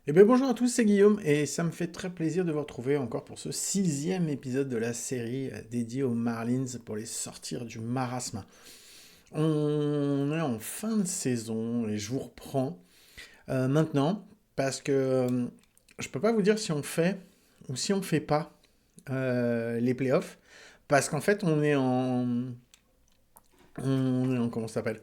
Eh bien bonjour à tous, c'est Guillaume et ça me fait très plaisir de vous retrouver encore pour ce sixième épisode de la série dédiée aux Marlins pour les sortir du marasme. On est en fin de saison et je vous reprends maintenant parce que je peux pas vous dire si on fait ou si on fait pas les playoffs parce qu'en fait on est en comment ça s'appelle.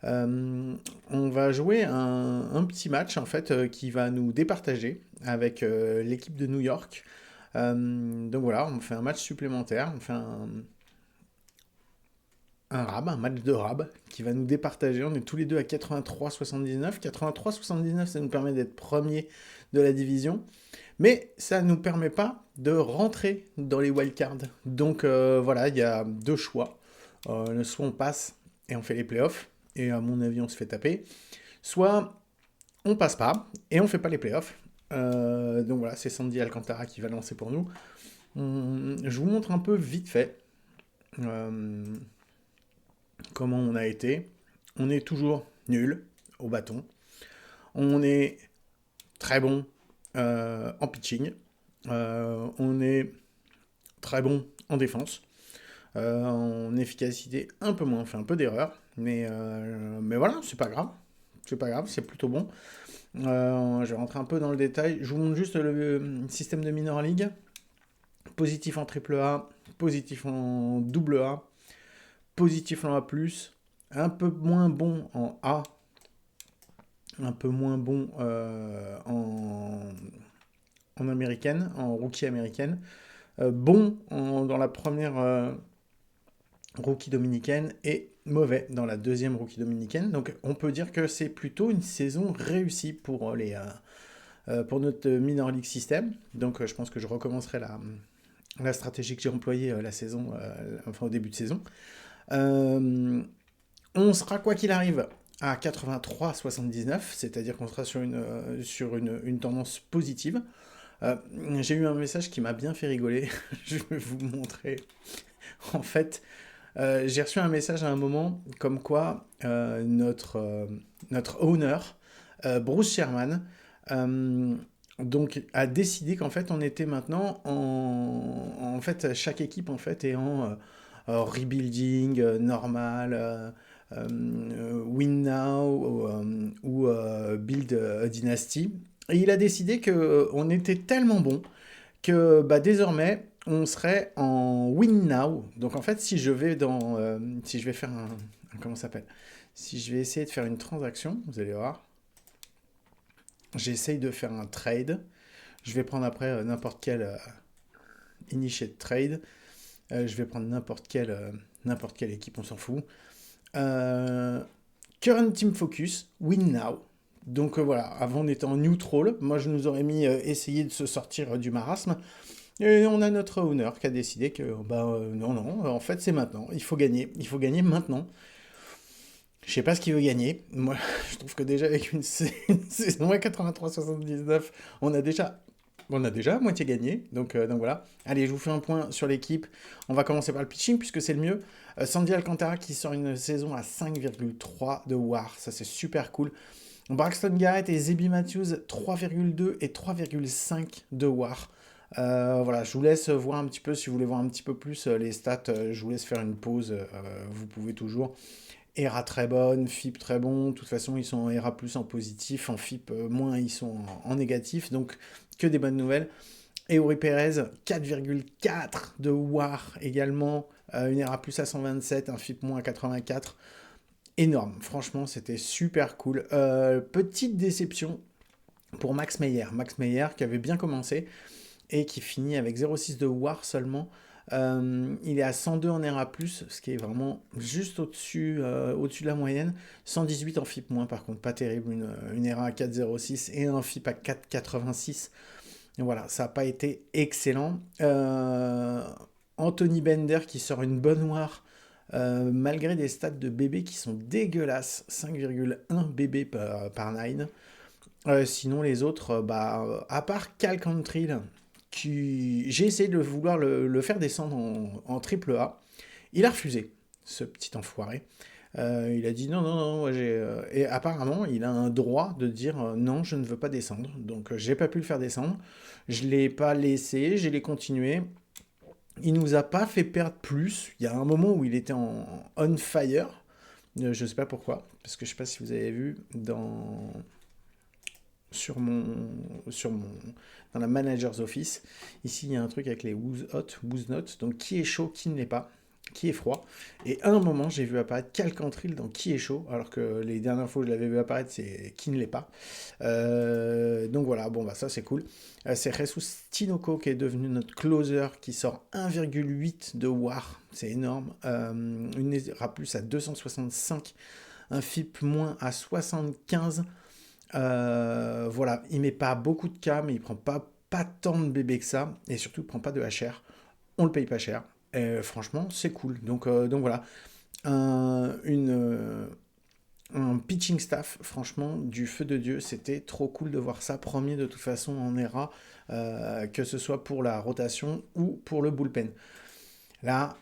On va jouer un petit match en fait qui va nous départager avec l'équipe de New York. Donc voilà, on fait un match supplémentaire, on fait un rab, un match de rab qui va nous départager. On est tous les deux à 83-79. 83-79, ça nous permet d'être premier de la division, mais ça ne nous permet pas de rentrer dans les wildcards. Donc voilà, il y a deux choix. Soit on passe et on fait les playoffs, et à mon avis on se fait taper, soit on passe pas et on fait pas les playoffs. Donc voilà, c'est Sandy Alcantara qui va lancer pour nous. Je vous montre un peu vite fait euh, comment on a été. On est toujours nul au bâton. On est très bon en pitching. On est très bon en défense. En efficacité, un peu moins. On fait un peu d'erreurs. Mais voilà, c'est pas grave. C'est pas grave, c'est plutôt bon. Je vais rentrer un peu dans le détail. Je vous montre juste le système de Minor League. Positif en triple A, positif en double A, positif en A+, un peu moins bon en A, un peu moins bon en américaine, en rookie américaine, bon dans la première rookie dominicaine et mauvais dans la deuxième rookie dominicaine. Donc on peut dire que c'est plutôt une saison réussie pour notre minor league system. Donc je pense que je recommencerai la stratégie que j'ai employée la saison, enfin au début de saison. Euh, on sera quoi qu'il arrive à 83-79, c'est-à-dire qu'on sera sur une tendance positive. Euh, j'ai eu un message qui m'a bien fait rigoler. Je vais vous montrer. En fait, j'ai reçu un message à un moment comme quoi notre owner, Bruce Sherman, euh, donc, a décidé qu'en fait on était maintenant en fait chaque équipe en fait est en rebuilding normal, win now ou build a dynasty. Et il a décidé que on était tellement bon que bah, désormais on serait en win now. Donc en fait, si je vais faire comment ça s'appelle? Si je vais essayer de faire une transaction, vous allez voir, j'essaye de faire un trade. Je vais prendre après n'importe quel initiate trade. Je vais prendre n'importe quelle équipe, on s'en fout. Euh, Current team focus, win now. Donc voilà, avant on était en neutral. Moi je nous aurais mis essayer de se sortir du marasme. Et on a notre owner qui a décidé que non, non, en fait c'est maintenant. Il faut gagner. Il faut gagner maintenant. Je sais pas ce qu'il veut gagner. Moi, je trouve que déjà avec une saison à 83-79, on a déjà, on a déjà à moitié gagné. Donc voilà. Allez, je vous fais un point sur l'équipe. On va commencer par le pitching puisque c'est le mieux. Sandy Alcantara qui sort une saison à 5,3 de WAR. Ça c'est super cool. Braxton Garrett et Zebi Matthews 3,2 et 3,5 de WAR. Voilà, je vous laisse voir un petit peu, si vous voulez voir un petit peu plus les stats, je vous laisse faire une pause, vous pouvez toujours. ERA très bonne, FIP très bon, de toute façon ils sont en ERA plus en positif, en FIP moins ils sont en négatif, donc que des bonnes nouvelles. Et Ori Perez, 4,4 de WAR également, une ERA plus à 127, un FIP moins à 84. Énorme, franchement c'était super cool. Petite déception pour Max Meyer. Max Meyer qui avait bien commencé, et qui finit avec 0,6 de WAR seulement. Il est à 102 en RA+, ce qui est vraiment juste au-dessus de la moyenne. 118 en FIP-, par contre, pas terrible. Une RA à 4,06 et un FIP à 4,86. Voilà, ça n'a pas été excellent. Anthony Bender qui sort une bonne WAR, malgré des stats de bébé qui sont dégueulasses. 5,1 bébé par 9. Sinon, les autres, à part Cal Country, j'ai essayé de vouloir le faire descendre en triple A. Il a refusé, ce petit enfoiré. Il a dit non, non, non, moi j'ai. Et apparemment, il a un droit de dire non, je ne veux pas descendre. Donc, j'ai pas pu le faire descendre. Je l'ai pas laissé, j'ai les continué. Il nous a pas fait perdre plus. Il y a un moment où il était en on fire. Je sais pas pourquoi, parce que je sais pas si vous avez vu sur mon, sur mon, dans la Manager's Office. Ici, il y a un truc avec les who's hot, who's not. Donc, qui est chaud, qui ne l'est pas, qui est froid. Et à un moment, j'ai vu apparaître Calcantril dans qui est chaud, alors que les dernières fois où je l'avais vu apparaître, c'est qui ne l'est pas. Donc voilà, bon, bah ça c'est cool. C'est Jesus Tinoco qui est devenu notre closer, qui sort 1,8 de WAR. C'est énorme. Une ERA plus à 265, un FIP moins à 75. Voilà, il met pas beaucoup de K, mais il prend pas tant de bébés que ça, et surtout il prend pas de HR. On le paye pas cher. Et franchement, c'est cool. Donc voilà, un, une, un pitching staff, franchement, du feu de Dieu. C'était trop cool de voir ça. Premier de toute façon en ERA, que ce soit pour la rotation ou pour le bullpen. Là,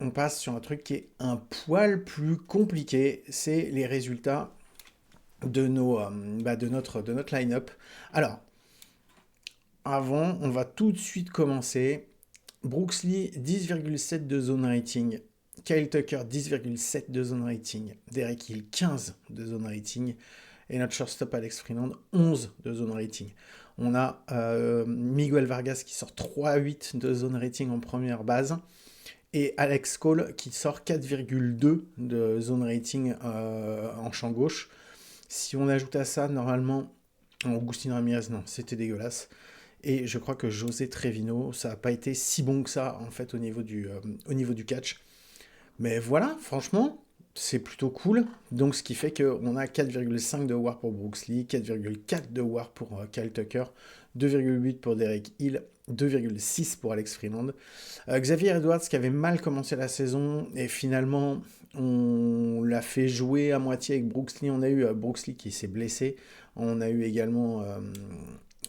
on passe sur un truc qui est un poil plus compliqué. C'est les résultats de notre line-up. Alors, avant, on va tout de suite commencer. Brooks Lee, 10,7 de zone rating. Kyle Tucker, 10,7 de zone rating. Derek Hill, 15 de zone rating. Et notre shortstop Alex Freeland, 11 de zone rating. On a Miguel Vargas qui sort 3,8 de zone rating en première base. Et Alex Cole qui sort 4,2 de zone rating en champ gauche. Si on ajoute à ça, normalement, Agustin Ramirez, non, c'était dégueulasse. Et je crois que José Trevino, ça n'a pas été si bon que ça, en fait, au niveau du catch. Mais voilà, franchement, c'est plutôt cool. Donc, ce qui fait qu'on a 4,5 de WAR pour Brooks Lee, 4,4 de WAR pour Kyle Tucker, 2,8 pour Derek Hill, 2,6 pour Alex Freeland. Xavier Edwards qui avait mal commencé la saison et finalement on l'a fait jouer à moitié avec Brooks Lee. On a eu Brooks Lee qui s'est blessé. On a eu également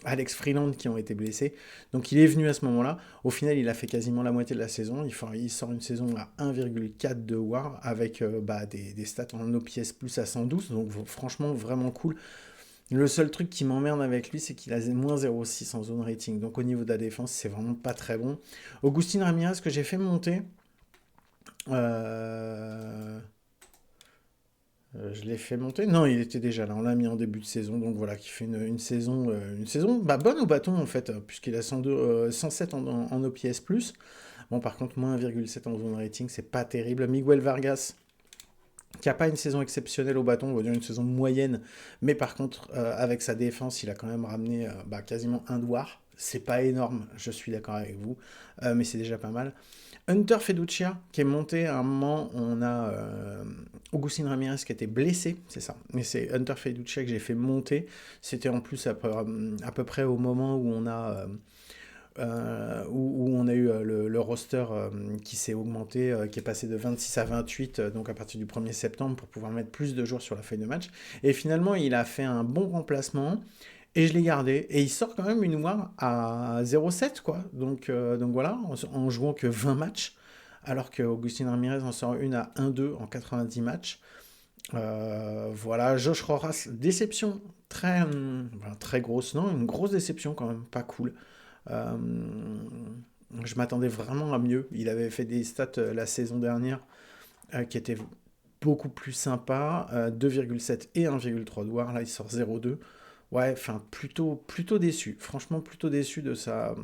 Alex Freeland qui ont été blessés. Donc il est venu à ce moment-là. Au final, il a fait quasiment la moitié de la saison. Il sort une saison à 1,4 de WAR avec des stats en OPS plus à 112. Donc franchement, vraiment cool. Le seul truc qui m'emmerde avec lui, c'est qu'il a moins 0,6 en zone rating. Donc au niveau de la défense, c'est vraiment pas très bon. Augustin Ramirez, que j'ai fait monter. euh, je l'ai fait monter. Non, il était déjà là. On l'a mis en début de saison. Donc voilà, qui fait une saison bonne au bâton en fait, puisqu'il a 102, 107 en OPS plus. Bon, par contre, moins 1,7 en zone rating, c'est pas terrible. Miguel Vargas, qui n'a pas une saison exceptionnelle au bâton, on va dire une saison moyenne, mais par contre, avec sa défense, il a quand même ramené quasiment un doigt. C'est pas énorme, je suis d'accord avec vous, mais c'est déjà pas mal. Hunter Feduccia, qui est monté à un moment, on a Augustin Ramirez qui était blessé, c'est ça, mais c'est Hunter Feduccia que j'ai fait monter. C'était en plus à peu près au moment où on a où on a eu le roster qui s'est augmenté, qui est passé de 26 à 28, donc à partir du 1er septembre, pour pouvoir mettre plus de joueurs sur la feuille de match. Et finalement, il a fait un bon remplacement, et je l'ai gardé. Et il sort quand même une WAR à 0,7, quoi. Donc voilà, en jouant que 20 matchs, alors que Augustin Ramirez en sort une à 1,2 en 90 matchs. Voilà, Josh Rojas, déception très grosse, non, une grosse déception quand même, pas cool. Euh, je m'attendais vraiment à mieux. Il avait fait des stats la saison dernière qui étaient beaucoup plus sympas. 2,7 et 1,3 de WAR. Là, il sort 0,2. Ouais, enfin, plutôt déçu. Franchement, plutôt déçu de son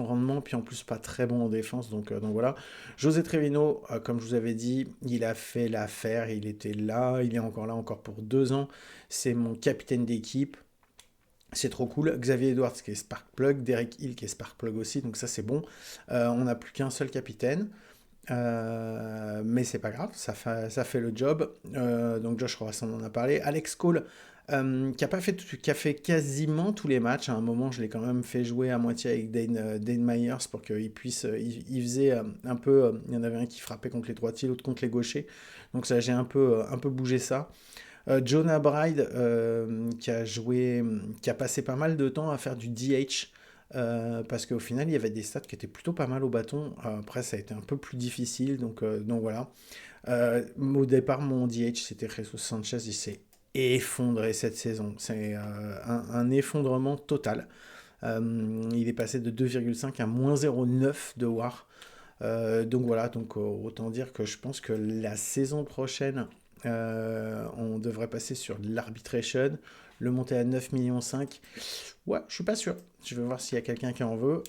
rendement. Puis en plus, pas très bon en défense. Donc voilà. José Trevino, comme je vous avais dit, il a fait l'affaire. Il était là. Il est encore là encore pour 2 ans. C'est mon capitaine d'équipe. C'est trop cool. Xavier Edwards qui est Sparkplug, Derek Hill qui est Sparkplug aussi, donc ça c'est bon. On n'a plus qu'un seul capitaine, mais c'est pas grave, ça fait le job. Donc Josh Ross, on en a parlé. Alex Cole, qui a fait quasiment tous les matchs. À un moment, je l'ai quand même fait jouer à moitié avec Dane Myers pour qu'il puisse. Il faisait un peu. Il y en avait un qui frappait contre les droitiers, l'autre contre les gauchers. Donc ça, j'ai un peu bougé ça. Jonah Bride, qui a passé pas mal de temps à faire du DH, parce qu'au final, il y avait des stats qui étaient plutôt pas mal au bâton. Après, ça a été un peu plus difficile, donc voilà. Au départ, mon DH, c'était Jesus Sanchez. Il s'est effondré cette saison. C'est un effondrement total. Il est passé de 2,5 à moins 0,9 de WAR. Donc voilà, donc autant dire que je pense que la saison prochaine, on devrait passer sur l'arbitration, le monter à 9,5 millions. Ouais, je suis pas sûr. Je vais voir s'il y a quelqu'un qui en veut.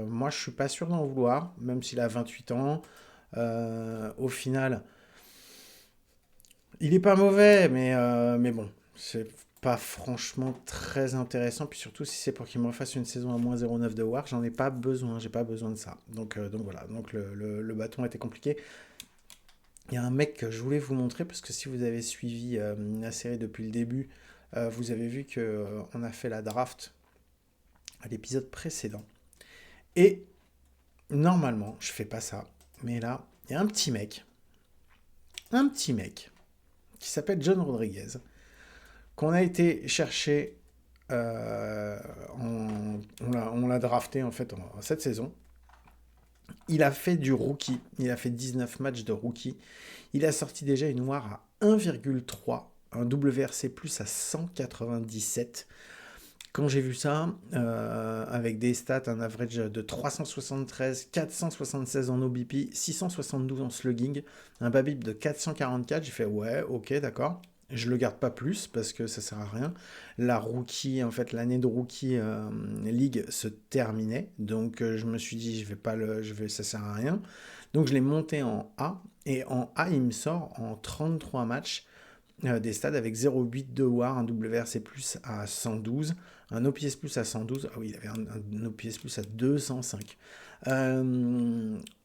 Moi, je suis pas sûr d'en vouloir, même s'il a 28 ans. Au final, il est pas mauvais, mais bon, c'est pas franchement très intéressant. Puis surtout, si c'est pour qu'il me refasse une saison à moins 0,9 de WAR, j'en ai pas besoin. J'ai pas besoin de ça. Donc voilà, donc le bâton était compliqué. Il y a un mec que je voulais vous montrer parce que si vous avez suivi la série depuis le début, vous avez vu que on a fait la draft à l'épisode précédent. Et normalement, je fais pas ça. Mais là, il y a un petit mec qui s'appelle John Rodriguez, qu'on a été chercher. On l'a drafté en fait cette saison. Il a fait du rookie. Il a fait 19 matchs de rookie. Il a sorti déjà une WAR à 1,3, un WRC plus à 197. Quand j'ai vu ça, avec des stats, un average de 373, 476 en OBP, 672 en slugging, un BABIP de 444, j'ai fait ouais, ok, d'accord. Je le garde pas plus parce que ça sert à rien. La rookie, en fait, l'année de rookie league se terminait, donc je me suis dit ça sert à rien. Donc je l'ai monté en A et en A il me sort en 33 matchs des stats avec 0,8 de WAR, un WRC plus à 112, un OPS plus à 112, ah oui, il avait un OPS plus à 205.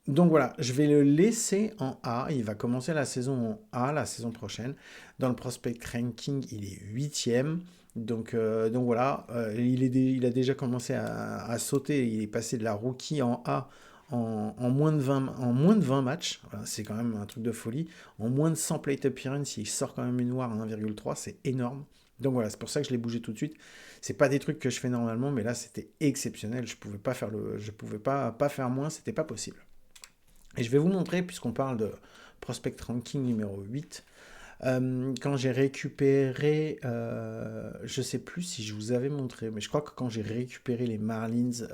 Donc voilà, je vais le laisser en A, il va commencer la saison en A la saison prochaine. Dans le prospect ranking, il est 8e. Donc voilà, il a déjà commencé à sauter, il est passé de la rookie en A en moins de 20 matchs, voilà, c'est quand même un truc de folie. En moins de 100 plate appearance, il sort quand même une WAR à 1,3, c'est énorme. Donc voilà, c'est pour ça que je l'ai bougé tout de suite. C'est pas des trucs que je fais normalement, mais là c'était exceptionnel. Je pouvais pas faire moins, c'était pas possible. Et je vais vous montrer, puisqu'on parle de prospect ranking numéro 8, quand j'ai récupéré, je sais plus si je vous avais montré, mais je crois que quand j'ai récupéré les Marlins,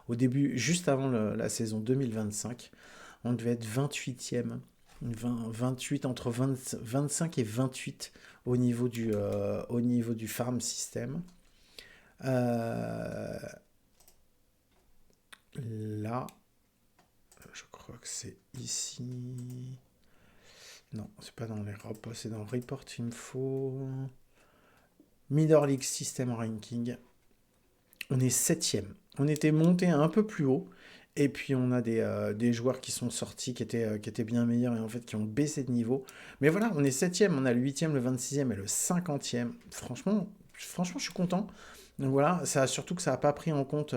au début, juste avant la saison 2025, on devait être 28e, 28 entre 25 et 28 au niveau du farm system. Euh, Là, je crois que c'est ici. Non, c'est pas dans les reports, c'est dans Report Info. Minor League System Ranking. On est 7e. On était monté un peu plus haut. Et puis on a des joueurs qui sont sortis, qui étaient bien meilleurs et en fait qui ont baissé de niveau. Mais voilà, on est 7e, on a le 8e, le 26e et le 50e. Franchement, je suis content. Donc voilà, surtout que ça n'a pas pris en compte.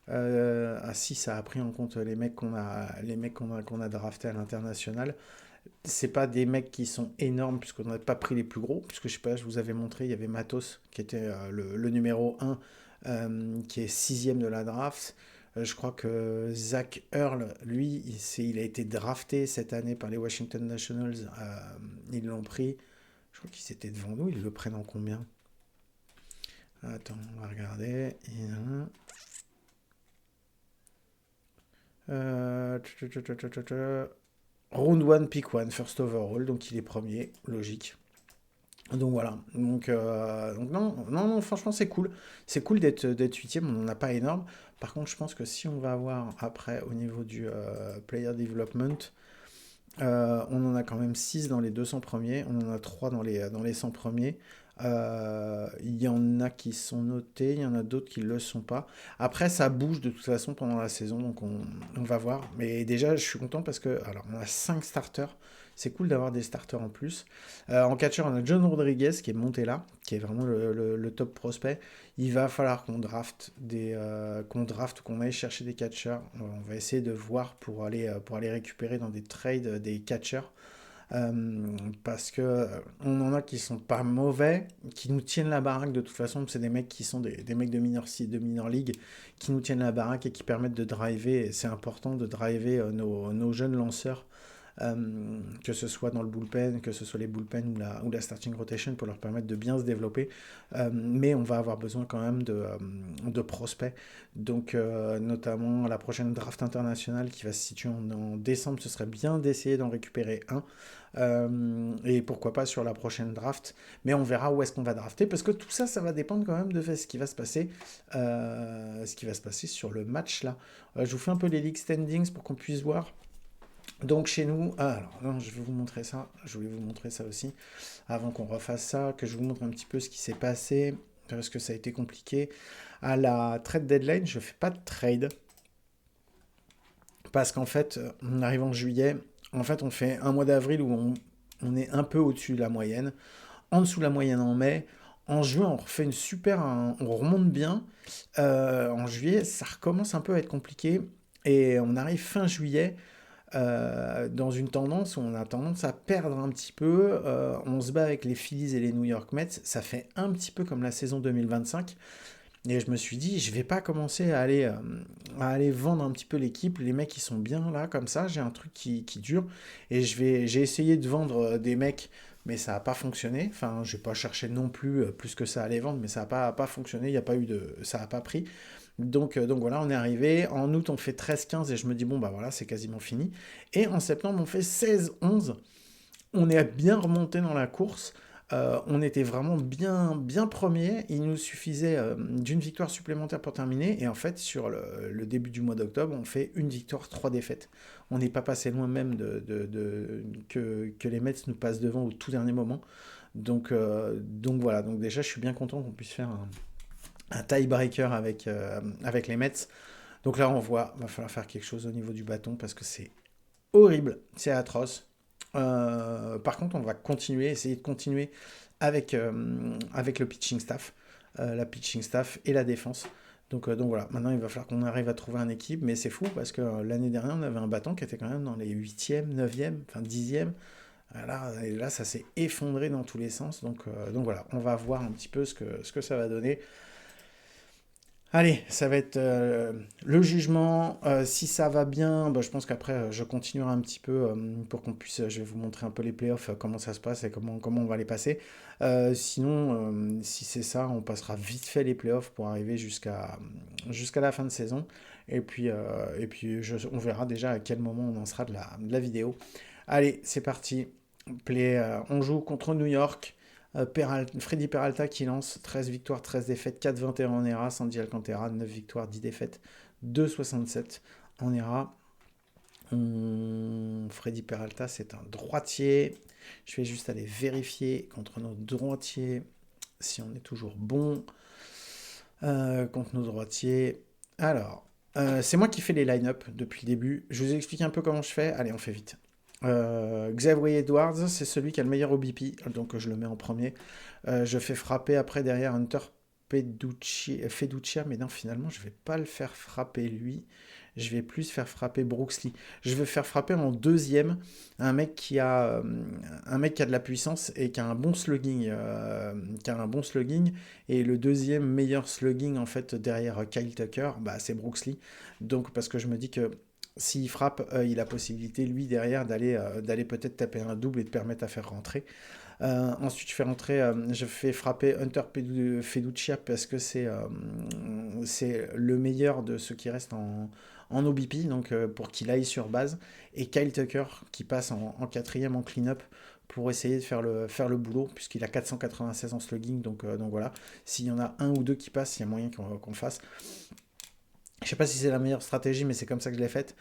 Ah si, ça a pris en compte les mecs qu'on a draftés à l'international. C'est pas des mecs qui sont énormes puisqu'on n'a pas pris les plus gros. Puisque je sais pas, je vous avais montré, il y avait Matos qui était le numéro 1, qui est 6e de la draft. Je crois que Zach Earl, lui, il a été drafté cette année par les Washington Nationals. Ils l'ont pris. Je crois qu'ils étaient devant nous. Ils le prennent en combien? Attends, on va regarder. Round 1, pick 1, first overall. Donc il est premier, logique. Donc voilà. Donc non, non, non, franchement, c'est cool. C'est cool d'être 8e, on n'en a pas énorme. Par contre, je pense que si on va voir après au niveau du player development, on en a quand même 6 dans les 200 premiers, on en a 3 dans les 100 premiers. Il y en a qui sont notés, il y en a d'autres qui ne le sont pas. Après, ça bouge de toute façon pendant la saison, donc on va voir. Mais déjà, je suis content parce que, alors, on a 5 starters. C'est cool d'avoir des starters en plus. En catcher, on a John Rodriguez qui est monté là, qui est vraiment le top prospect. Il va falloir qu'on aille chercher des catchers. On va essayer de voir pour aller récupérer dans des trades des catchers. Parce que on en a qui sont pas mauvais, qui nous tiennent la baraque de toute façon. C'est des mecs qui sont des mecs de minor league qui nous tiennent la baraque et qui permettent de driver. Et c'est important de driver nos jeunes lanceurs que ce soit dans le bullpen, que ce soit les bullpen ou la starting rotation pour leur permettre de bien se développer. Mais on va avoir besoin quand même de prospects. Donc, notamment à la prochaine draft internationale qui va se situer en décembre, ce serait bien d'essayer d'en récupérer un. Et pourquoi pas sur la prochaine draft. Mais on verra où est-ce qu'on va drafter, parce que tout ça, ça va dépendre quand même de ce qui va se passer, sur le match là. Je vous fais un peu les league standings pour qu'on puisse voir. Donc chez nous, alors non, je vais vous montrer ça. Je voulais vous montrer ça aussi avant qu'on refasse ça, que je vous montre un petit peu ce qui s'est passé, parce que ça a été compliqué. À la trade deadline, je fais pas de trade parce qu'en fait, on arrive en juillet. En fait, on fait un mois d'avril où on est un peu au-dessus de la moyenne, en dessous de la moyenne en mai. En juin, on refait on remonte bien. En juillet, ça recommence un peu à être compliqué. Et on arrive fin juillet dans une tendance où on a tendance à perdre un petit peu. On se bat avec les Phillies et les New York Mets. Ça fait un petit peu comme la saison 2025. Et je me suis dit, je vais pas commencer à aller vendre un petit peu l'équipe. Les mecs, ils sont bien là, comme ça. J'ai un truc qui dure. Et j'ai essayé de vendre des mecs, mais ça n'a pas fonctionné. Enfin, je vais pas chercher non plus plus que ça à les vendre, mais ça n'a pas fonctionné. Il y a pas eu ça n'a pas pris. Donc voilà, on est arrivé. En août, on fait 13-15 et je me dis, bon, bah voilà, c'est quasiment fini. Et en septembre, on fait 16-11. On est bien remonté dans la course. On était vraiment bien premier. Il nous suffisait d'une victoire supplémentaire pour terminer. Et en fait, sur le début du mois d'octobre, on fait une victoire, trois défaites. On n'est pas passé loin même que les Mets nous passent devant au tout dernier moment. Donc voilà. Donc déjà, je suis bien content qu'on puisse faire un tie-breaker avec les Mets. Donc là, on voit, va falloir faire quelque chose au niveau du bâton parce que c'est horrible, c'est atroce. Par contre, on va essayer de continuer avec le pitching staff, la pitching staff et la défense. Donc voilà, maintenant il va falloir qu'on arrive à trouver un équipe, mais c'est fou parce que l'année dernière on avait un bâton qui était quand même dans les 8e, 9e, enfin 10e. Là, ça s'est effondré dans tous les sens. Donc voilà, on va voir un petit peu ce que ça va donner. Allez, ça va être le jugement. Si ça va bien, bah, je pense qu'après, je continuerai un petit peu pour qu'on puisse. Je vais vous montrer un peu les playoffs, comment ça se passe et comment on va les passer. Sinon, si c'est ça, on passera vite fait les playoffs pour arriver jusqu'à la fin de saison. Et puis on verra déjà à quel moment on en sera de la vidéo. Allez, c'est parti. On joue contre New York. Freddy Peralta qui lance 13 victoires, 13 défaites, 4,21 en ERA. Sandy Alcantara, 9 victoires, 10 défaites, 2,67 en ERA. Freddy Peralta, c'est un droitier. Je vais juste aller vérifier contre nos droitiers si on est toujours bon. Contre nos droitiers. Alors, c'est moi qui fais les line-up depuis le début. Je vous explique un peu comment je fais. Allez, on fait vite. Xavier Edwards, c'est celui qui a le meilleur OBP, donc je le mets en premier. Je fais frapper après derrière Hunter Feduccia, mais non, finalement, je vais pas le faire frapper lui. Je vais plus faire frapper Brooks Lee. Je vais faire frapper en deuxième un mec qui a de la puissance et qui a un bon slugging, et le deuxième meilleur slugging en fait derrière Kyle Tucker, bah, c'est Brooks Lee. Donc parce que je me dis que s'il frappe, il a possibilité, lui, derrière, d'aller peut-être taper un double et de permettre à faire rentrer. Ensuite, je fais frapper Hunter Feduccia parce que c'est le meilleur de ceux qui restent en OBP, donc pour qu'il aille sur base. Et Kyle Tucker qui passe en quatrième en clean-up pour essayer de faire le boulot, puisqu'il a 496 en slugging. Donc voilà, s'il y en a un ou deux qui passent, il y a moyen qu'on fasse. Je sais pas si c'est la meilleure stratégie, mais c'est comme ça que je l'ai faite.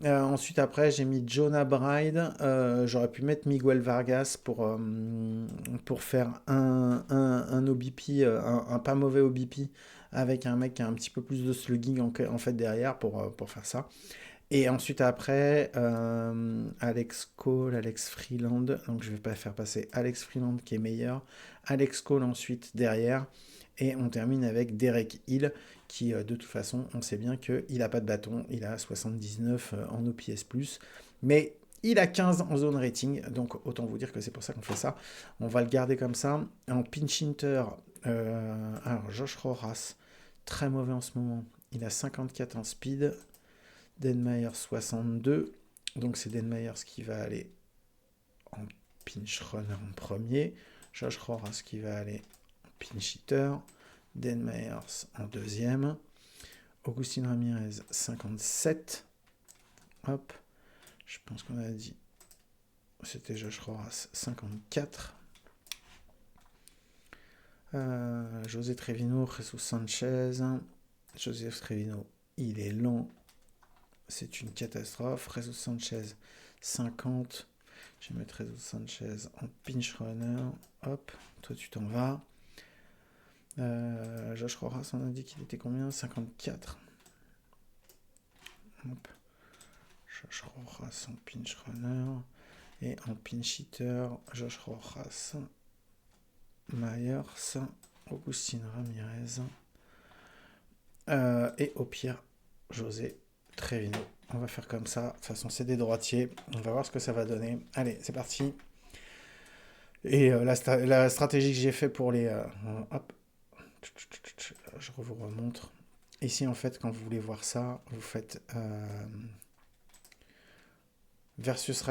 Ensuite, après, j'ai mis Jonah Bride. J'aurais pu mettre Miguel Vargas pour faire un OBP, un pas mauvais OBP, avec un mec qui a un petit peu plus de slugging en fait derrière pour faire ça. Et ensuite, après, Alex Cole, Alex Freeland. Donc, je vais pas faire passer Alex Freeland qui est meilleur. Alex Cole ensuite derrière. Et on termine avec Derek Hill, qui de toute façon, on sait bien qu'il n'a pas de bâton. Il a 79 en OPS+. Mais il a 15 en zone rating. Donc, autant vous dire que c'est pour ça qu'on fait ça. On va le garder comme ça. En pinch hitter, alors Josh Rojas, très mauvais en ce moment. Il a 54 en speed. Denmeyer 62. Donc c'est Den Myers qui va aller en pinch runner en premier. Josh Roras qui va aller en pinch hitter. Den Myers en deuxième. Agustin Ramirez 57. Hop. Je pense qu'on a dit. C'était Josh Roras 54. José Trevino, Jesus Sanchez. José Trevino, il est lent. C'est une catastrophe. Jesus Sanchez 50. Je vais mettre Jesus Sanchez en pinch runner. Hop, toi tu t'en vas. Josh Roras, on a dit qu'il était combien? 54. Hop. Josh Roras en pinch runner. Et en pinch hitter, Josh Rojas, Myers, Agustin Ramirez. Et au pire, José Trevino. On va faire comme ça. De toute façon, c'est des droitiers. On va voir ce que ça va donner. Allez, c'est parti. Et la stratégie que j'ai fait pour les... hop. Je vous remontre. Ici, en fait, quand vous voulez voir ça, vous faites... versus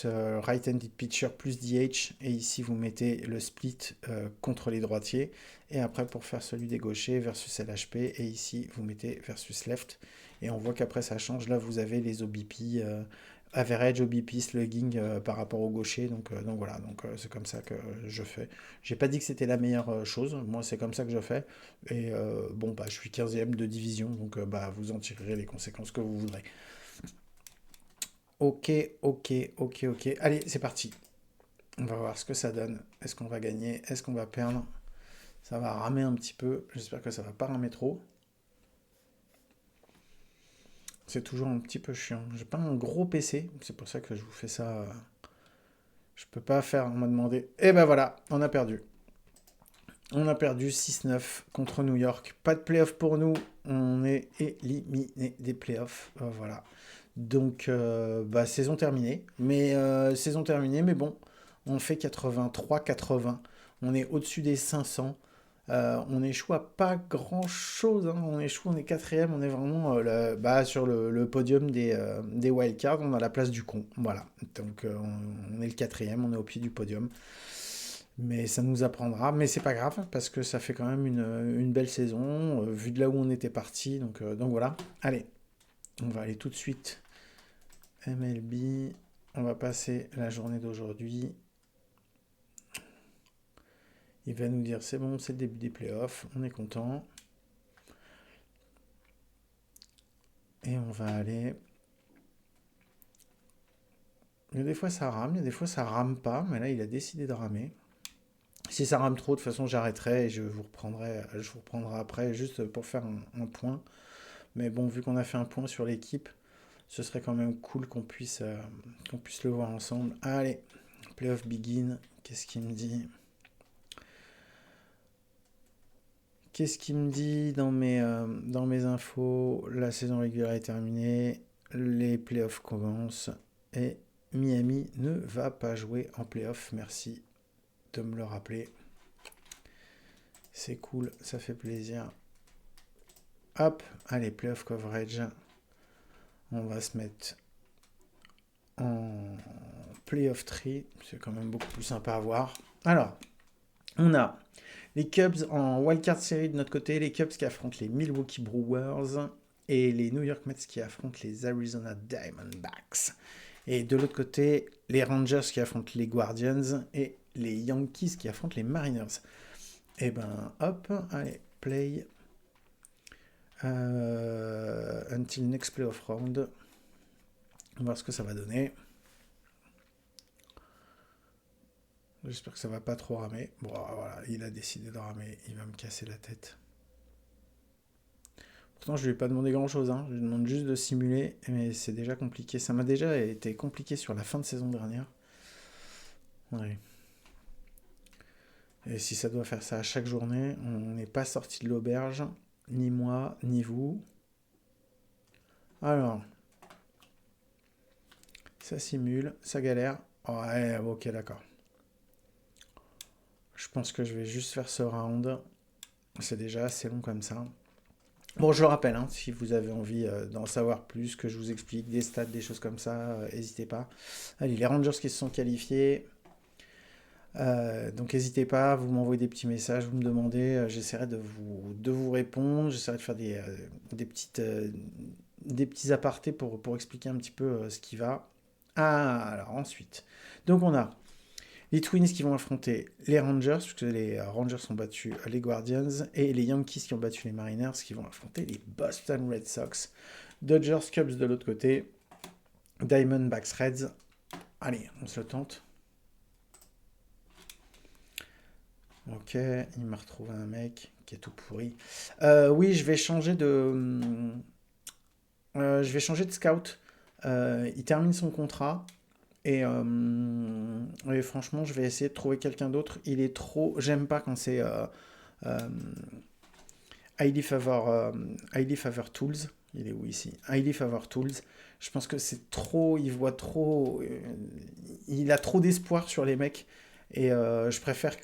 right-handed pitcher plus DH, et ici vous mettez le split contre les droitiers, et après pour faire celui des gauchers versus LHP, et ici vous mettez versus left, et on voit qu'après ça change. Là vous avez les OBP, average, OBP, slugging par rapport au gaucher, donc voilà, donc c'est comme ça que je fais. J'ai pas dit que c'était la meilleure chose, moi c'est comme ça que je fais, et bon bah je suis 15e de division, donc bah vous en tirerez les conséquences que vous voudrez. Ok. Allez, c'est parti. On va voir ce que ça donne. Est-ce qu'on va gagner? Est-ce qu'on va perdre? Ça va ramer un petit peu. J'espère que ça va pas ramer trop. C'est toujours un petit peu chiant. J'ai pas un gros PC. C'est pour ça que je vous fais ça. Je peux pas faire. On m'a demandé. Et ben voilà, on a perdu. On a perdu 6-9 contre New York. Pas de playoff pour nous. On est éliminé des playoffs. Voilà. Donc, saison terminée. Mais bon, on fait 83-80. On est au-dessus des 500. On échoue à pas grand-chose. Hein. On échoue, on est quatrième. On est vraiment sur le podium des wildcards. On a la place du con. Voilà. Donc, on est le quatrième. On est au pied du podium. Mais ça nous apprendra. Mais c'est pas grave parce que ça fait quand même une belle saison. Vu de là où on était parti. Donc voilà. Allez. On va aller tout de suite MLB. On va passer la journée d'aujourd'hui. Il va nous dire c'est bon, c'est le début des playoffs. On est content. Et on va aller... Il y a des fois ça rame, il y a des fois ça rame pas. Mais là, il a décidé de ramer. Si ça rame trop, de toute façon, j'arrêterai et je vous reprendrai après juste pour faire un point. Mais bon, vu qu'on a fait un point sur l'équipe, ce serait quand même cool qu'on puisse le voir ensemble. Allez, playoff begin. Qu'est-ce qu'il me dit? Qu'est-ce qu'il me dit dans mes infos? La saison régulière est terminée, les playoffs commencent et Miami ne va pas jouer en playoffs. Merci de me le rappeler. C'est cool, ça fait plaisir. Hop, allez, playoff coverage. On va se mettre en playoff tree. C'est quand même beaucoup plus sympa à voir. Alors, on a les Cubs en wildcard série de notre côté, les Cubs qui affrontent les Milwaukee Brewers et les New York Mets qui affrontent les Arizona Diamondbacks. Et de l'autre côté, les Rangers qui affrontent les Guardians et les Yankees qui affrontent les Mariners. Et ben hop, allez, play. Until next playoff round. On va voir ce que ça va donner. J'espère que ça va pas trop ramer. Bon, voilà, il a décidé de ramer. Il va me casser la tête. Pourtant, je lui ai pas demandé grand-chose. Hein. Je lui demande juste de simuler. Mais c'est déjà compliqué. Ça m'a déjà été compliqué sur la fin de saison dernière. Ouais. Et si ça doit faire ça à chaque journée, on n'est pas sorti de l'auberge. Ni moi, ni vous. Alors. Ça simule. Ça galère. Ouais, ok, d'accord. Je pense que je vais juste faire ce round. C'est déjà assez long comme ça. Bon, je le rappelle, hein, si vous avez envie d'en savoir plus, que je vous explique des stats, des choses comme ça, n'hésitez pas. Allez, les Rangers qui se sont qualifiés. Donc n'hésitez pas, vous m'envoyez des petits messages, vous me demandez, j'essaierai de vous répondre, j'essaierai de faire des des petits apartés pour expliquer un petit peu ce qui va. Ah, alors ensuite. Donc on a les Twins qui vont affronter les Rangers, puisque les Rangers ont battu les Guardians, et les Yankees qui ont battu les Mariners, qui vont affronter les Boston Red Sox. Dodgers, Cubs de l'autre côté, Diamondbacks, Reds. Allez, on se le tente. Ok, il m'a retrouvé un mec qui est tout pourri. Oui, je vais changer de scout. Il termine son contrat et franchement, je vais essayer de trouver quelqu'un d'autre. Il est trop. J'aime pas quand c'est euh, Highly Favor Tools. Il est où ici? Highly Favor Tools. Je pense que c'est trop. Il voit trop. Il a trop d'espoir sur les mecs. Et je préfère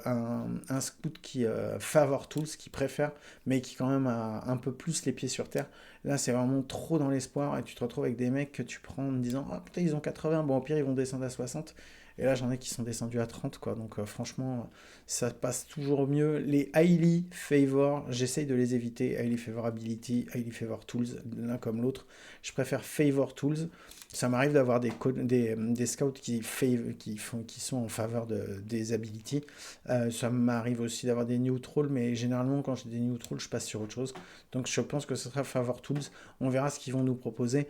un scout qui favor tools, qui préfère, mais qui quand même a un peu plus les pieds sur terre. Là, c'est vraiment trop dans l'espoir et tu te retrouves avec des mecs que tu prends en te disant ah putain, ils ont 80, bon, au pire, ils vont descendre à 60. Et là, j'en ai qui sont descendus à 30, quoi. Donc, franchement, ça passe toujours mieux. Les highly favor, j'essaye de les éviter. Highly favorability, highly favor tools, l'un comme l'autre. Je préfère favor tools. Ça m'arrive d'avoir des scouts qui sont en faveur des abilities. Ça m'arrive aussi d'avoir des neutrals, mais généralement, quand j'ai des neutrals, je passe sur autre chose. Donc, je pense que ce sera favor tools. On verra ce qu'ils vont nous proposer.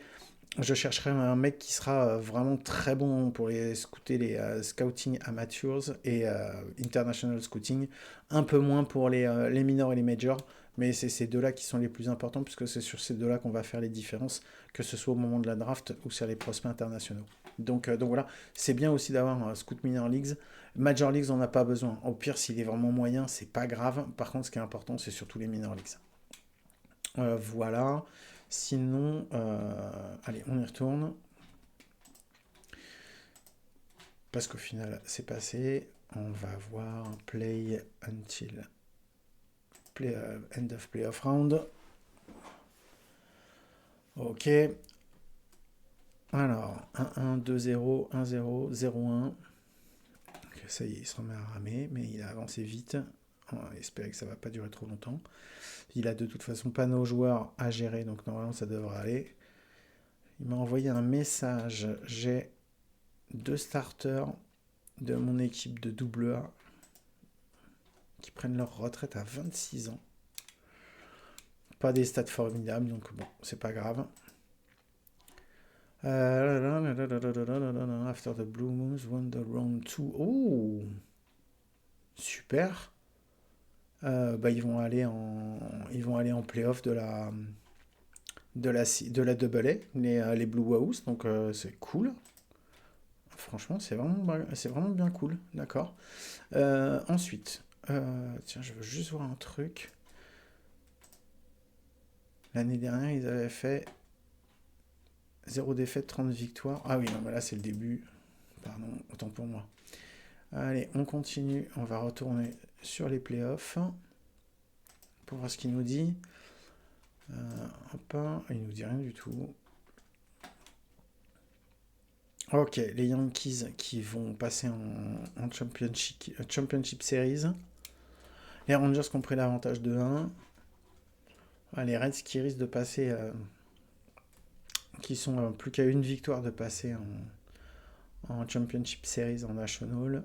Je chercherai un mec qui sera vraiment très bon pour les scouter les scouting amateurs et international scouting, un peu moins pour les minors et les majors, mais c'est ces deux-là qui sont les plus importants puisque c'est sur ces deux-là qu'on va faire les différences, que ce soit au moment de la draft ou sur les prospects internationaux. Donc voilà, c'est bien aussi d'avoir un scout minor leagues. Major leagues, on n'a pas besoin. Au pire, s'il est vraiment moyen, c'est pas grave. Par contre, ce qui est important, c'est surtout les minor leagues. Voilà. Sinon, allez, on y retourne. Parce qu'au final, c'est passé. On va voir play until end of playoff round. Ok. Alors, 1-1, 2-0, 1-0, 0-1. Ok, ça y est, il se remet à ramer, mais il a avancé vite. On va espérer que ça ne va pas durer trop longtemps. Il a de toute façon pas nos joueurs à gérer, donc normalement ça devrait aller. Il m'a envoyé un message. J'ai 2 starters de mon équipe de double A qui prennent leur retraite à 26 ans. Pas des stats formidables, donc bon, c'est pas grave. After the Blue Moons, won the round 2. Oh, super. Bah, ils vont aller en playoff de la Double A, les Blue House, donc c'est cool. Franchement, c'est vraiment bien cool, d'accord. Ensuite, tiens, je veux juste voir un truc. L'année dernière, ils avaient fait 0 défaite, 30 victoires. Ah oui, non, mais là, c'est le début. Pardon, autant pour moi. Allez, on continue. On va retourner sur les playoffs pour voir ce qu'il nous dit. Hop, il nous dit rien du tout. Ok, les Yankees qui vont passer en Championship Series. Les Rangers qui ont pris l'avantage de 1. Les Reds qui risquent de passer, qui sont plus qu'à une victoire de passer en Championship Series en National.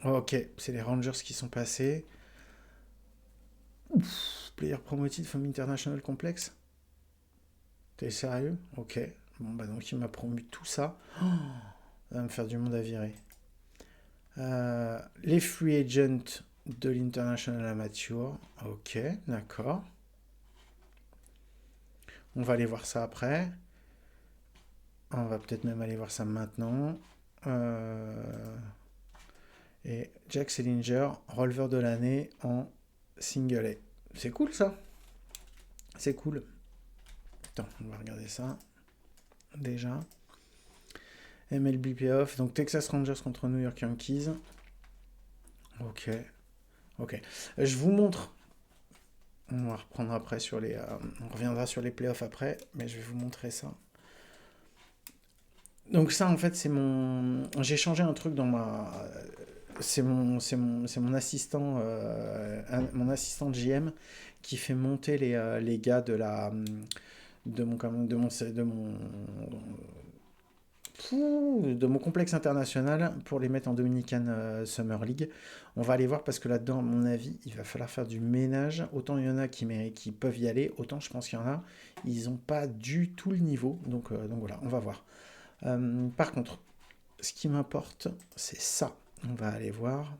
Ok, c'est les Rangers qui sont passés. Player promoted from International Complex. T'es sérieux? Ok. Bon, bah donc il m'a promu tout ça. Oh, ça va me faire du monde à virer. Les free agents de l'International Amateur. Ok, d'accord. On va aller voir ça après. On va peut-être même aller voir ça maintenant. Et Jack Sellinger, releveur de l'année en single A. C'est cool ça. C'est cool. Attends, on va regarder ça. Déjà. MLB Playoff. Donc Texas Rangers contre New York Yankees. Ok. Ok. Je vous montre. On va reprendre après sur les. On reviendra sur les playoffs après, mais je vais vous montrer ça. Donc ça, en fait, c'est mon. J'ai changé un truc dans ma. C'est mon assistant, mon assistant de GM qui fait monter les gars de mon complexe international pour les mettre en Dominican Summer League. On va aller voir parce que là-dedans, à mon avis, il va falloir faire du ménage. Autant il y en a qui peuvent y aller, autant je pense qu'il y en a, ils n'ont pas du tout le niveau. Donc voilà, on va voir. Par contre, ce qui m'importe, c'est ça. On va aller voir.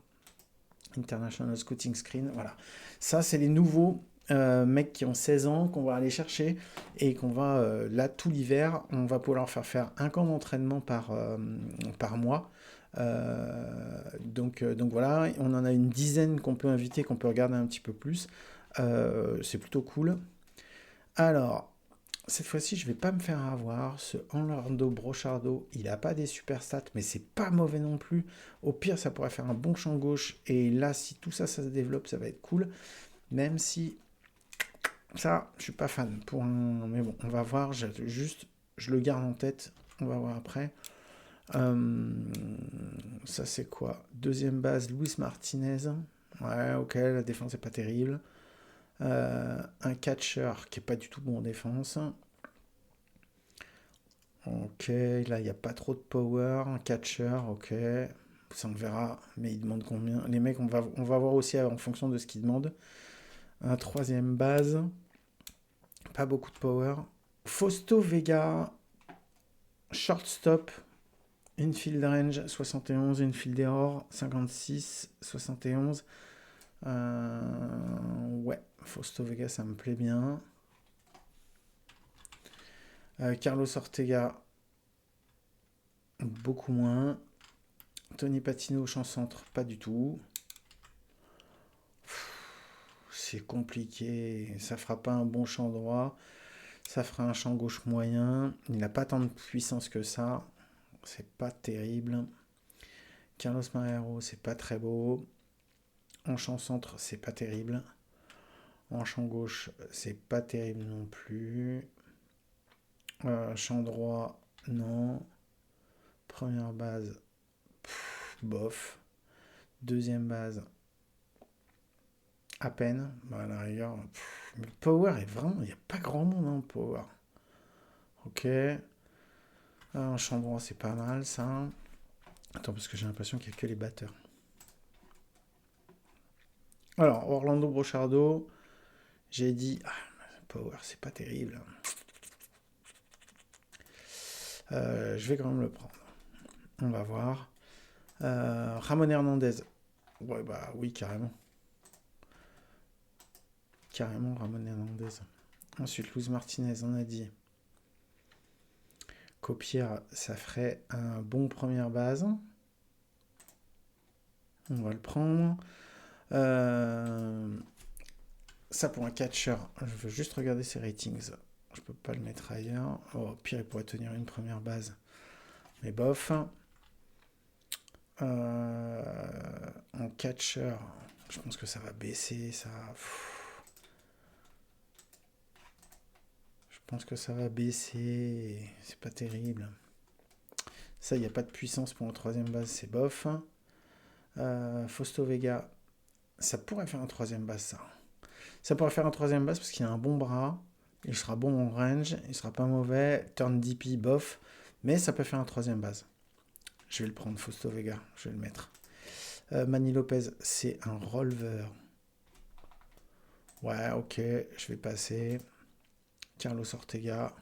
International Scouting Screen, voilà. Ça, c'est les nouveaux mecs qui ont 16 ans qu'on va aller chercher et qu'on va, là, tout l'hiver, on va pouvoir leur faire un camp d'entraînement par mois. Donc voilà, on en a une dizaine qu'on peut inviter, qu'on peut regarder un petit peu plus. C'est plutôt cool. Alors, cette fois-ci, je vais pas me faire avoir. Ce Orlando Brochardo, il a pas des super stats, mais c'est pas mauvais non plus. Au pire, ça pourrait faire un bon champ gauche. Et là, si tout ça, ça se développe, ça va être cool. Même si ça, je suis pas fan. Mais bon, on va voir. Je le garde en tête. On va voir après. Ça, c'est quoi? Deuxième base, Luis Martinez. Ouais, ok, la défense est pas terrible. Un catcher qui est pas du tout bon en défense. Ok, là il n'y a pas trop de power, un catcher, ok. Ça on verra, mais il demande combien. Les mecs, on va voir aussi en fonction de ce qu'ils demandent. Un troisième base, pas beaucoup de power. Fausto Vega, shortstop, infield range 71, infield error 56, 71. Ouais, Fausto Vega, ça me plaît bien. Carlos Ortega, beaucoup moins. Tony Patino, champ centre, pas du tout. C'est compliqué. Ça fera pas un bon champ droit. Ça fera un champ gauche moyen. Il n'a pas tant de puissance que ça. C'est pas terrible. Carlos Marrero, c'est pas très beau. En champ centre, c'est pas terrible. En champ gauche, c'est pas terrible non plus. Champ droit, non. Première base, bof. Deuxième base, à peine. Bah, à la rigueur. Mais le power est vraiment. Il n'y a pas grand monde en power. Ok. En champ droit, c'est pas mal ça. Attends, parce que j'ai l'impression qu'il n'y a que les batteurs. Alors, Orlando Brochardo, j'ai dit. Ah, power, c'est pas terrible. Je vais quand même le prendre. On va voir. Ramon Hernandez. Ouais, bah oui, carrément. Carrément, Ramon Hernandez. Ensuite, Luis Martinez, on a dit. Copière, ça ferait un bon première base. On va le prendre. Ça pour un catcher, je veux juste regarder ses ratings. Je peux pas le mettre ailleurs. Oh, pire, il pourrait tenir une première base. Mais bof. En catcher, je pense que ça va baisser. Je pense que ça va baisser. C'est pas terrible. Ça, il n'y a pas de puissance pour en troisième base, c'est bof. Fausto Vega, ça pourrait faire un troisième base, ça. Ça pourrait faire un troisième base parce qu'il a un bon bras. Il sera bon en range. Il sera pas mauvais. Turn DP, bof. Mais ça peut faire un troisième base. Je vais le prendre, Fausto Vega. Je vais le mettre. Manny Lopez, c'est un releveur. Ouais, ok. Je vais passer. Carlos Ortega.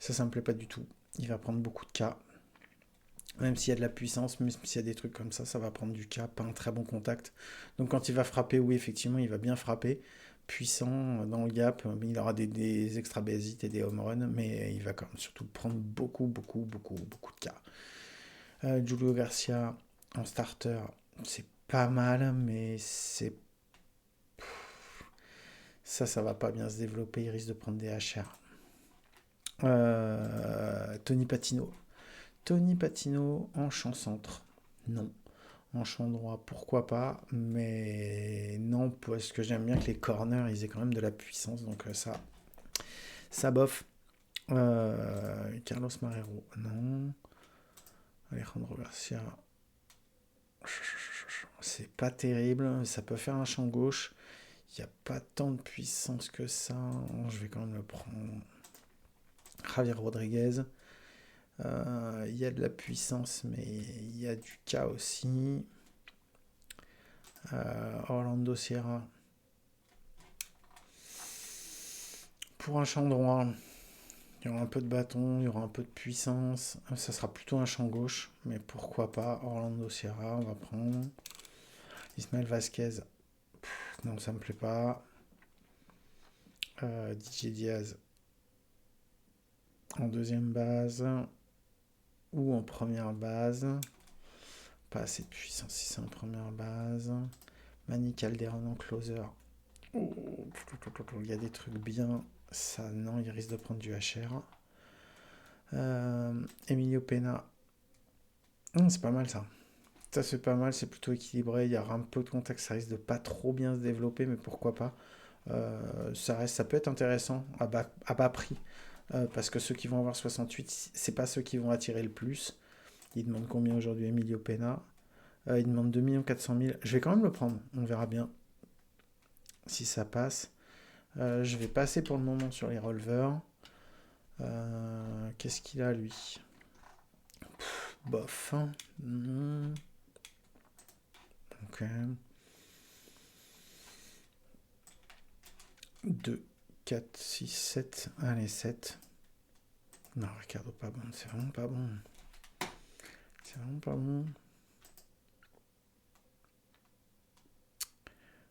Ça me plaît pas du tout. Il va prendre beaucoup de cas. Même s'il y a de la puissance, même s'il y a des trucs comme ça va prendre du cas, pas un très bon contact. Donc quand il va frapper, oui, effectivement, il va bien frapper. Puissant dans le gap, il aura des extra bases et des home runs, mais il va quand même surtout prendre beaucoup de cas. Julio Garcia en starter, c'est pas mal, mais ça va pas bien se développer, il risque de prendre des HR. Tony Patino. Tony Patino en champ centre, non. En champ droit, pourquoi pas, mais non, parce que j'aime bien que les corners, ils aient quand même de la puissance, donc ça bof. Carlos Marrero, non. Alejandro Garcia, c'est pas terrible, ça peut faire un champ gauche. Il n'y a pas tant de puissance que ça. Je vais quand même le prendre. Javier Rodriguez. Il y a de la puissance, mais il y a du cas aussi. Orlando Sierra. Pour un champ droit, il y aura un peu de bâton, il y aura un peu de puissance. Ça sera plutôt un champ gauche, mais pourquoi pas. Orlando Sierra, on va prendre. Ismaël Vasquez. Non, ça me plaît pas. DJ Diaz en deuxième base ou en première base. Pas assez de puissance si c'est en première base. Manny Calderon en closer. Oh, il y a des trucs bien. Ça, non, il risque de prendre du HR. Emilio Pena. C'est pas mal ça. Ça, c'est pas mal, c'est plutôt équilibré. Il y aura un peu de contact, ça risque de pas trop bien se développer, mais pourquoi pas. Ça peut être intéressant à bas prix. Parce que ceux qui vont avoir 68, c'est pas ceux qui vont attirer le plus. Ils demandent combien aujourd'hui Emilio Pena. Il demande 2 400 000. Je vais quand même le prendre, on verra bien si ça passe. Je vais passer pour le moment sur les releveurs. Qu'est-ce qu'il a lui? Bof. Ok. 2, 4, 6, 7. Allez, 7. Non, Ricardo, pas bon. C'est vraiment pas bon. C'est vraiment pas bon.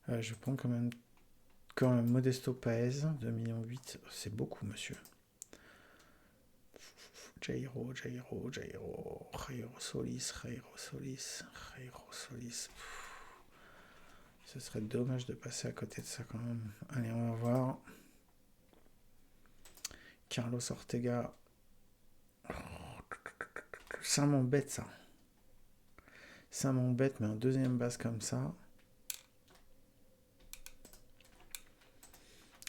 Je prends quand même Modesto Paez, 2,8 millions. C'est beaucoup, monsieur. Jairo Solis. Ce serait dommage de passer à côté de ça quand même. Allez, on va voir. Carlos Ortega. Ça m'embête ça. Ça m'embête, mais en deuxième base comme ça.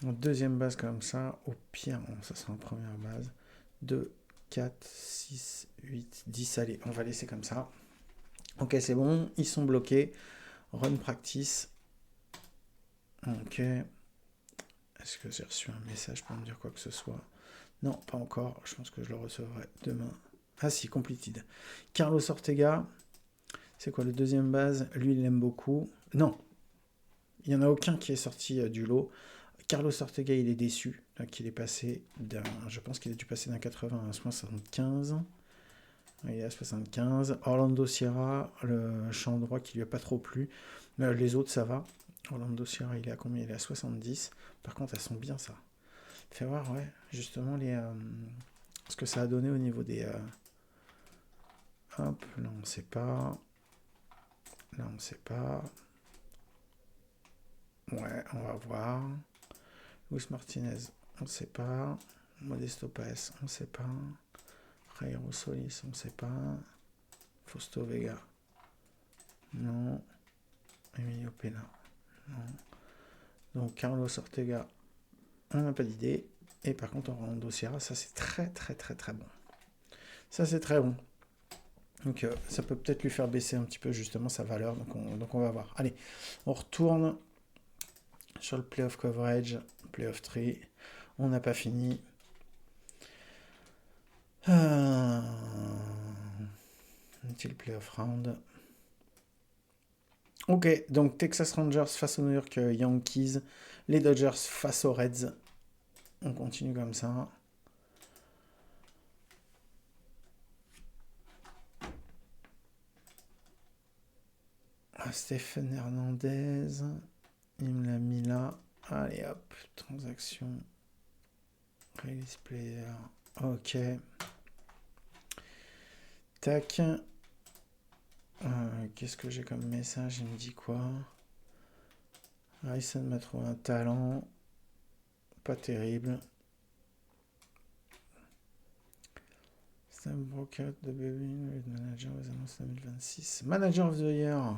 En deuxième base comme ça, au pire, ça sera en première base. 2, 4, 6, 8, 10. Allez, on va laisser comme ça. Ok, c'est bon, ils sont bloqués. Run practice. Ok. Est-ce que j'ai reçu un message pour me dire quoi que ce soit? Non, pas encore. Je pense que je le recevrai demain. Ah si, completed. Carlos Ortega. C'est quoi le deuxième base? Lui, il l'aime beaucoup. Non. Il n'y en a aucun qui est sorti du lot. Carlos Ortega, il est déçu. Donc, il est passé d'un... Je pense qu'il a dû passer d'un 80 à un 75. Il est à 75. Orlando Sierra, le champ droit qui lui a pas trop plu. Mais les autres, ça va. Orlando Sierra, il est à combien? Il est à 70. Par contre, elles sont bien, ça. Fais voir, ouais, justement, ce que ça a donné au niveau des... Hop, là, on sait pas. Là, on sait pas. Ouais, on va voir. Luis Martinez, on sait pas. Modesto Paez, on sait pas. Jairo Solis, on sait pas. Fausto Vega, non. Emilio Pena, non. Donc, Carlos Ortega, on n'a pas d'idée. Et par contre, Orlando Sierra, ça c'est très très très très bon. Ça c'est très bon. Donc ça peut peut-être lui faire baisser un petit peu justement sa valeur. Donc on va voir. Allez, on retourne sur le playoff coverage, playoff 3. On n'a pas fini. Est-il playoff round? Ok, donc Texas Rangers face aux New York Yankees. Les Dodgers face aux Reds. On continue comme ça. Stéphane Hernandez. Il me l'a mis là. Allez hop, transaction. Release player. Ok. Tac. Qu'est-ce que j'ai comme message? Il me dit quoi? Harrison m'a trouvé un talent. Pas terrible. Sam Brokat, The Baby, Manager was announced 2026. Manager of the Year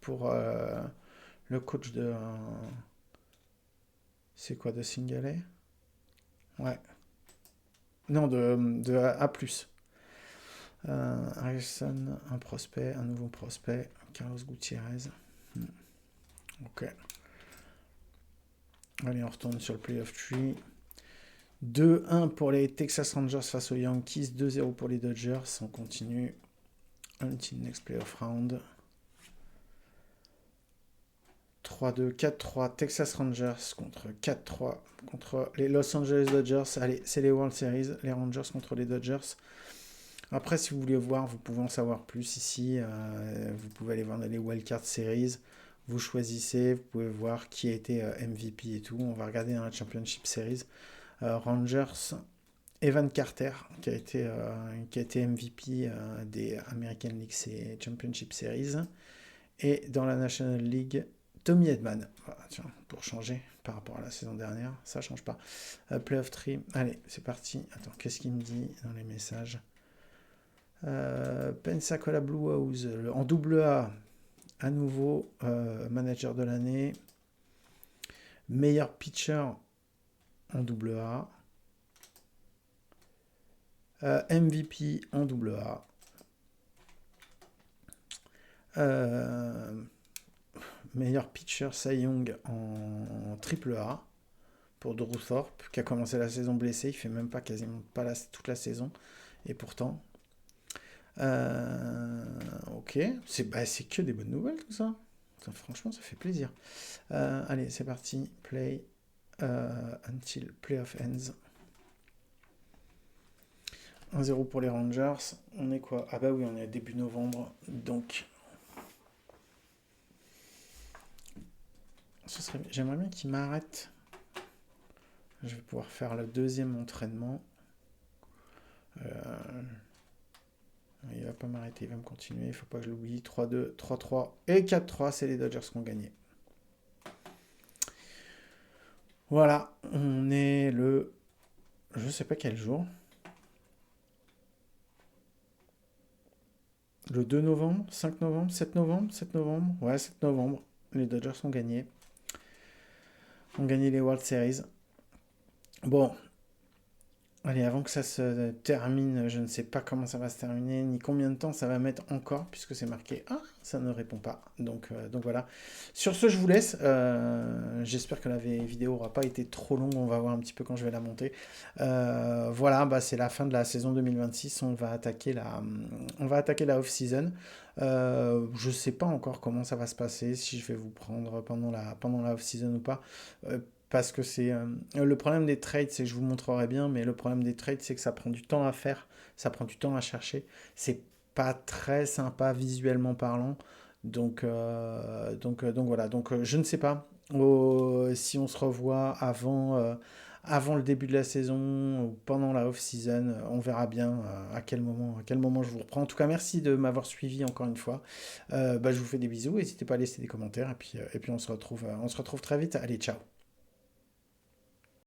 pour le coach de. C'est quoi, de Singale? Ouais. Non, de A. Harrison, un prospect, un nouveau prospect. Carlos Gutiérrez. Ok. Allez, on retourne sur le playoff tree. 2-1 pour les Texas Rangers face aux Yankees. 2-0 pour les Dodgers. On continue. Until next playoff round. 3-2, 4-3. Texas Rangers contre 4-3 contre les Los Angeles Dodgers. Allez, c'est les World Series. Les Rangers contre les Dodgers. Après, si vous voulez voir, vous pouvez en savoir plus ici. Vous pouvez aller voir dans les Wildcard Series. Vous choisissez, vous pouvez voir qui a été MVP et tout. On va regarder dans la Championship Series. Rangers, Evan Carter, qui a été MVP des American League Championship Series. Et dans la National League, Tommy Edman. Voilà, tiens, pour changer par rapport à la saison dernière, ça ne change pas. Playoff 3, allez, c'est parti. Attends, qu'est-ce qu'il me dit dans les messages? Pensacola Blue House, en double A, à nouveau, manager de l'année. Meilleur pitcher en double A. MVP en double A. Meilleur pitcher Cy Young en triple A pour Drew Thorpe, qui a commencé la saison blessé. Il fait même pas quasiment pas toute la saison. Et pourtant... ok, c'est que des bonnes nouvelles tout ça. Franchement, ça fait plaisir. Allez, c'est parti. Play until playoff ends. 1-0 pour les Rangers. On est quoi? Ah bah oui, on est début novembre. Donc, j'aimerais bien qu'il m'arrête. Je vais pouvoir faire le deuxième entraînement. Il va pas m'arrêter, il va me continuer. Il faut pas que je l'oublie. 3-2, 3-3 et 4-3. C'est les Dodgers qui ont gagné. Voilà, on est le... Je sais pas quel jour. Le 2 novembre, 5 novembre, 7 novembre, 7 novembre. Ouais, 7 novembre. Les Dodgers ont gagné. Ont gagné les World Series. Bon. Allez, avant que ça se termine, je ne sais pas comment ça va se terminer, ni combien de temps ça va mettre encore, puisque c'est marqué « Ah, ça ne répond pas ». Donc voilà. Sur ce, je vous laisse. J'espère que la vidéo n'aura pas été trop longue. On va voir un petit peu quand je vais la monter. Voilà, bah, c'est la fin de la saison 2026. On va attaquer la off-season. Je ne sais pas encore comment ça va se passer, si je vais vous prendre pendant la off-season ou pas. Parce que c'est le problème des trades, c'est que je vous montrerai bien, mais le problème des trades, c'est que ça prend du temps à faire, ça prend du temps à chercher. C'est pas très sympa visuellement parlant. Donc voilà. Donc je ne sais pas si on se revoit avant le début de la saison ou pendant la off-season. On verra bien à quel moment je vous reprends. En tout cas, merci de m'avoir suivi encore une fois. Je vous fais des bisous. N'hésitez pas à laisser des commentaires et puis on se retrouve très vite. Allez, ciao.